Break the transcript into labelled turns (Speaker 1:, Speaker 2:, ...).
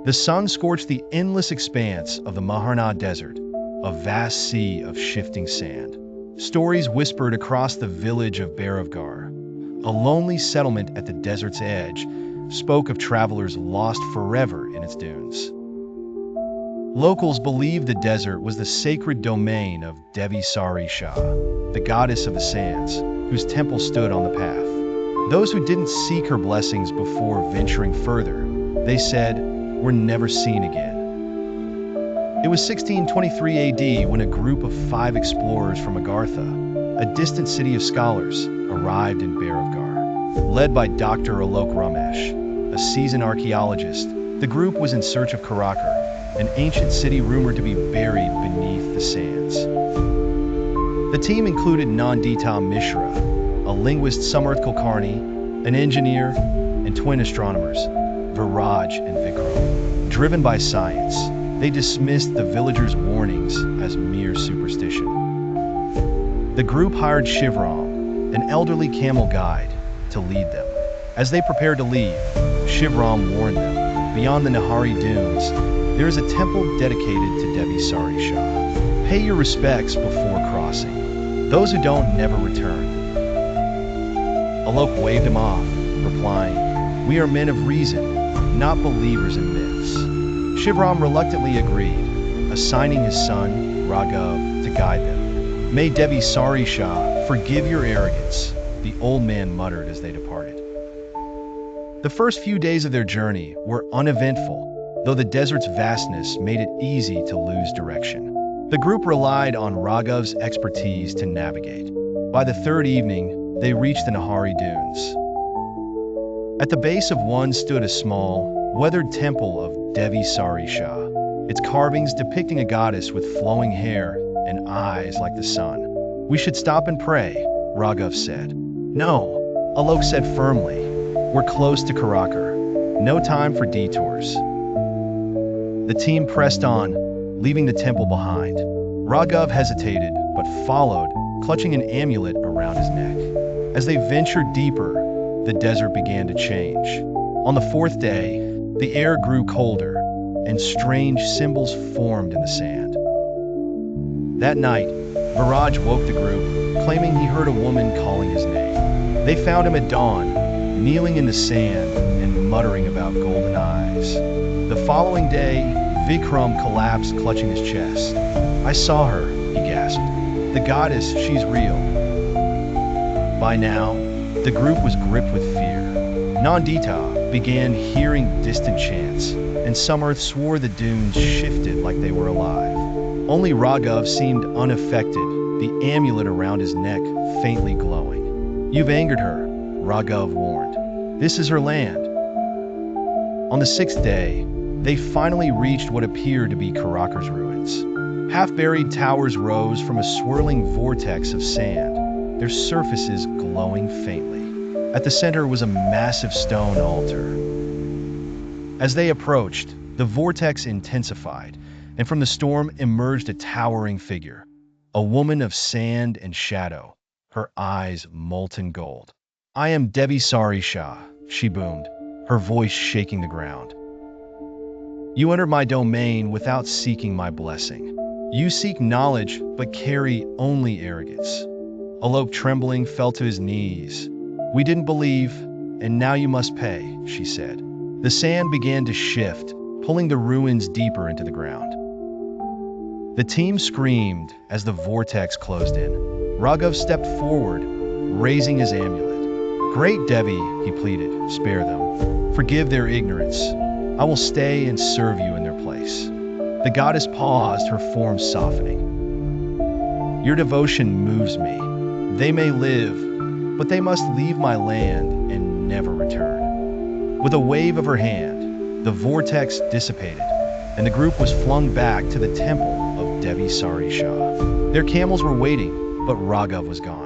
Speaker 1: The sun scorched the endless expanse of the Maharana Desert, a vast sea of shifting sand. Stories whispered across the village of Baravgar, a lonely settlement at the desert's edge, spoke of travelers lost forever in its dunes. Locals believed the desert was the sacred domain of Devi Sarisha, the goddess of the sands, whose temple stood on the path. Those who didn't seek her blessings before venturing further, they said, were never seen again. It was 1623 AD when a group of 5 explorers from Agartha, a distant city of scholars, arrived in Baravgar. Led by Dr. Alok Ramesh, a seasoned archaeologist, the group was in search of Kharakar, an ancient city rumored to be buried beneath the sands. The team included Nandita Mishra, a linguist Samarth Kulkarni, an engineer, and twin astronomers, Viraj and Vikram. Driven by science, they dismissed the villagers' warnings as mere superstition. The group hired Shivram, an elderly camel guide, to lead them. As they prepared to leave, Shivram warned them, beyond the Nahari dunes, there is a temple dedicated to Devi Sarisha. Pay your respects before crossing. Those who don't never return. Alok waved him off, replying, "We are men of reason, not believers in myths." Shivram reluctantly agreed, assigning his son, Raghav, to guide them. "May Devi Sarisha forgive your arrogance," the old man muttered as they departed. The first few days of their journey were uneventful, though the desert's vastness made it easy to lose direction. The group relied on Raghav's expertise to navigate. By the third evening, they reached the Nahari dunes. At the base of one stood a small, weathered temple of Devi Sarisha, its carvings depicting a goddess with flowing hair and eyes like the sun. "We should stop and pray," Raghav said. "No," Alok said firmly. "We're close to Kharakar. No time for detours." The team pressed on, leaving the temple behind. Raghav hesitated, but followed, clutching an amulet around his neck. As they ventured deeper, the desert began to change. On the 4th day, the air grew colder, and strange symbols formed in the sand. That night, Viraj woke the group, claiming he heard a woman calling his name. They found him at dawn, kneeling in the sand and muttering about golden eyes. The following day, Vikram collapsed, clutching his chest. "I saw her," he gasped. "The goddess, she's real." By now, the group was gripped with fear. Nandita began hearing distant chants, and Samarth swore the dunes shifted like they were alive. Only Raghav seemed unaffected, the amulet around his neck faintly glowing. "You've angered her," Raghav warned. "This is her land." On the 6th day, they finally reached what appeared to be Kharakar's ruins. Half-buried towers rose from a swirling vortex of sand, their surfaces glowing faintly. At the center was a massive stone altar. As they approached, the vortex intensified, and from the storm emerged a towering figure, a woman of sand and shadow, her eyes molten gold. "I am Devi Sarisha," she boomed, her voice shaking the ground. "You entered my domain without seeking my blessing. You seek knowledge, but carry only arrogance." Alok, trembling, fell to his knees. "We didn't believe, and now you must pay," she said. The sand began to shift, pulling the ruins deeper into the ground. The team screamed as the vortex closed in. Raghav stepped forward, raising his amulet. "Great Devi," he pleaded, "spare them. Forgive their ignorance. I will stay and serve you in their place." The goddess paused, her form softening. "Your devotion moves me. They may live, but they must leave my land and never return." With a wave of her hand, the vortex dissipated, and the group was flung back to the temple of Devi Sarisha. Their camels were waiting, but Raghav was gone.